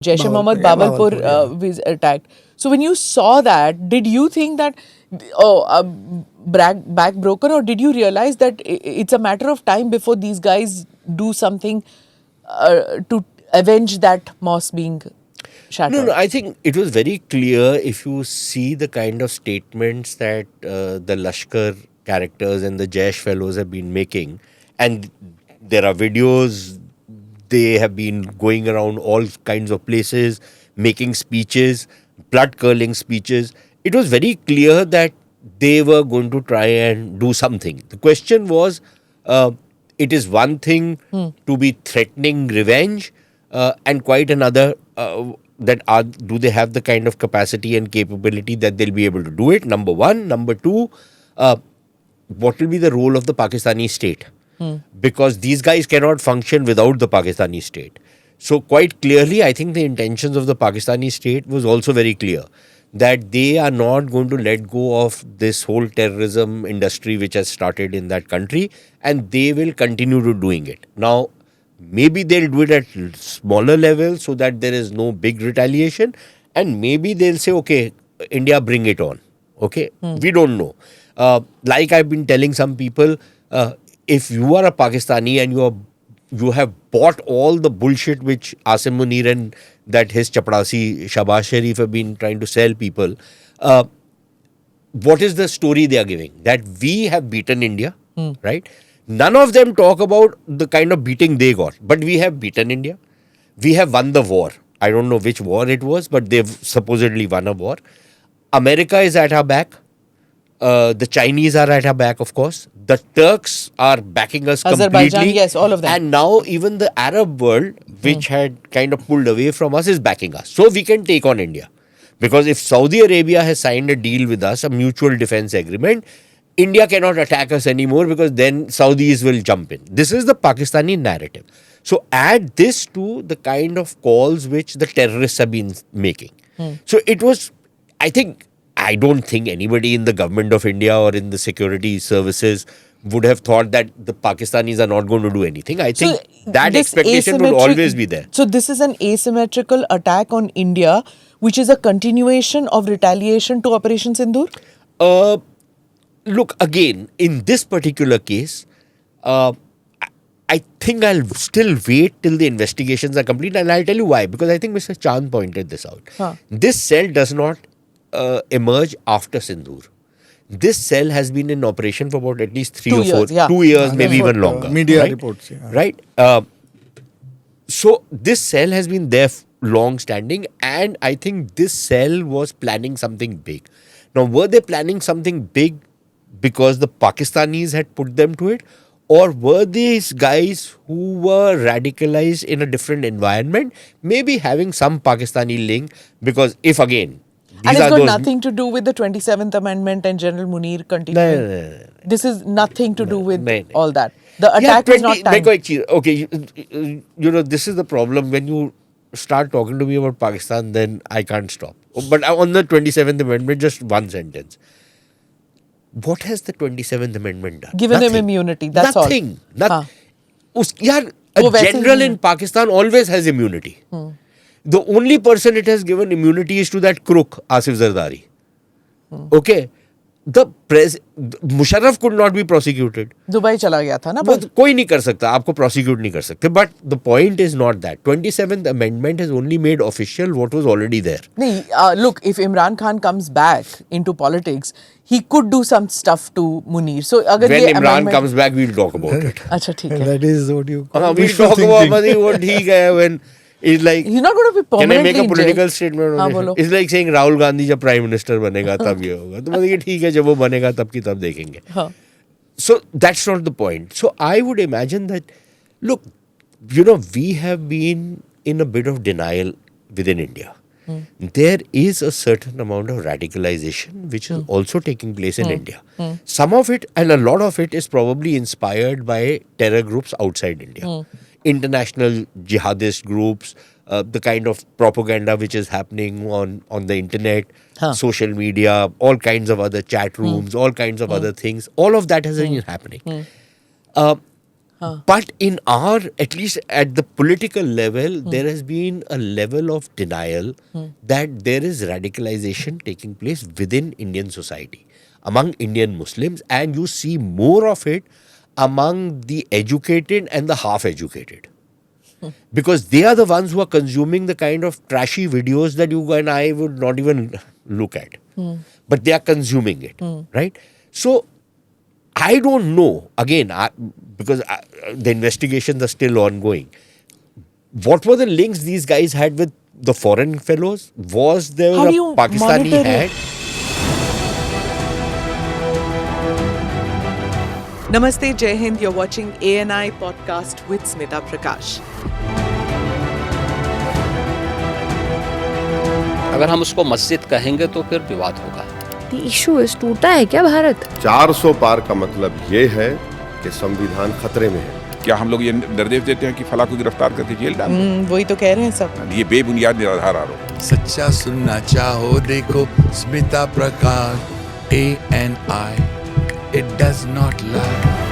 Jaish-e-Mohammed Bawalpur, Bawalpur yeah. was attacked. So when you saw that, did you think that, back broken, or did you realize that it's a matter of time before these guys do something to avenge that mosque being No, shattered? I think it was very clear if you see the kind of statements that the Lashkar characters and the Jaish fellows have been making, and there are videos, they have been going around all kinds of places, making speeches, blood curling speeches. It was very clear that they were going to try and do something. The question was, uh, it is one thing to be threatening revenge, and quite another that do they have the kind of capacity and capability that they'll be able to do it? Number one. Number two, what will be the role of the Pakistani state? Because these guys cannot function without the Pakistani state. So quite clearly, I think the intentions of the Pakistani state was also very clear that they are not going to let go of this whole terrorism industry which has started in that country, and they will continue to doing it. Now, maybe they'll do it at smaller levels so that there is no big retaliation, and maybe they'll say, okay, India, bring it on. Okay, we don't know. Like I've been telling some people, if you are a Pakistani and you have bought all the bullshit which Asim Munir and that his chapadasi Shahbaz Sharif have been trying to sell people, what is the story they are giving? That we have beaten India, right? None of them talk about the kind of beating they got, but we have beaten India. We have won the war. I don't know which war it was, but they've supposedly won a war. America is at our back. The Chinese are at our back, of course. The Turks are backing us Azerbaijan, completely. yes, all of them. And now even the Arab world, which had kind of pulled away from us, is backing us. So we can take on India. Because if Saudi Arabia has signed a deal with us, a mutual defense agreement, India cannot attack us anymore because then Saudis will jump in. This is the Pakistani narrative. So add this to the kind of calls which the terrorists have been making. So it was, I don't think anybody in the government of India or in the security services would have thought that the Pakistanis are not going to do anything. I think that this expectation would always be there. So this is an asymmetrical attack on India, which is a continuation of retaliation to Operation Sindoor? Look, again, in this particular case, I think I'll still wait till the investigations are complete, and I'll tell you why. Because I think Mr. Chand pointed this out. This cell does not emerge after Sindoor. This cell has been in operation for about at least 3 or 4 years, yeah. 2 years, That's maybe what, even longer. media right? reports, yeah. Right? So this cell has been there long standing, and I think this cell was planning something big. Now, were they planning something big because the Pakistanis had put them to it, or were these guys who were radicalized in a different environment, maybe having some Pakistani link? Because if again, And these it's are got those. nothing to do with the 27th Amendment and General Munir continuing. No. This is nothing to do with no. all that. The Yeah, attack was not timed. देखो एक चीज, okay, you know, this is the problem when you start talking to me about Pakistan, then I can't stop. But on the 27th Amendment, just one sentence. What has the 27th Amendment done? Given him Nothing. immunity, that's all. Nothing. हाँ. Yaar, वो a वैसे ही general है. in Pakistan always has immunity. The only person it has given immunity is to that crook, Asif Zardari. Okay? Musharraf could not be prosecuted. Dubai चला गया था ना वो कोई नहीं कर सकता, आपको prosecute नहीं कर सकते. But the point is not that. 27th Amendment has only made official what was already there. नहीं, look, if Imran Khan comes back into politics, he could do some stuff to Munir. So अगर When ये Imran amendment- comes back, we'll talk about it. अच्छा ठीक है. That is what you call We'll wishful talk about thinking. what he gaya when it's like. He's not going to be Can I permanently make a in jail. political statement on हाँ this? बोलो. It's like saying Rahul Gandhi जब prime minister बनेगा तब ये होगा. तो मतलब ठीक है, जब वो बनेगा तब की तब देखेंगे. हाँ. So that's not the point. So I would imagine that, look, you know, we have been in a bit of denial within India. There is a certain amount of radicalization which is also taking place in India. Some of it, and a lot of it, is probably inspired by terror groups outside India. International jihadist groups, the kind of propaganda which is happening on the internet, social media, all kinds of other chat rooms, all kinds of other things. All of that has been happening. But in our, at least at the political level, there has been a level of denial that there is radicalization taking place within Indian society, among Indian Muslims, and you see more of it among the educated and the half-educated. Because they are the ones who are consuming the kind of trashy videos that you and I would not even look at. But they are consuming it, right? So, I don't know, again, because the investigations are still ongoing. What were the links these guys had with the foreign fellows? Was there How a do you Pakistani monitor head? it? Namaste, Jai Hind. You're watching ANI podcast with Smita Prakash. अगर हम उसको मस्जिद कहेंगे तो फिर विवाद होगा। The issue is टूटा है क्या भारत? 400 पार का मतलब ये है कि संविधान खतरे में है। क्या हम लोग ये निर्देश देते हैं कि फला को गिरफ्तार करके जेल डाल दें? वही तो कह रहे हैं सब। ये बेबुनियाद निराधार आरोप। सच्चा सुनना चाहो देखो स्मिता प्रकाश ANI, it does not lie.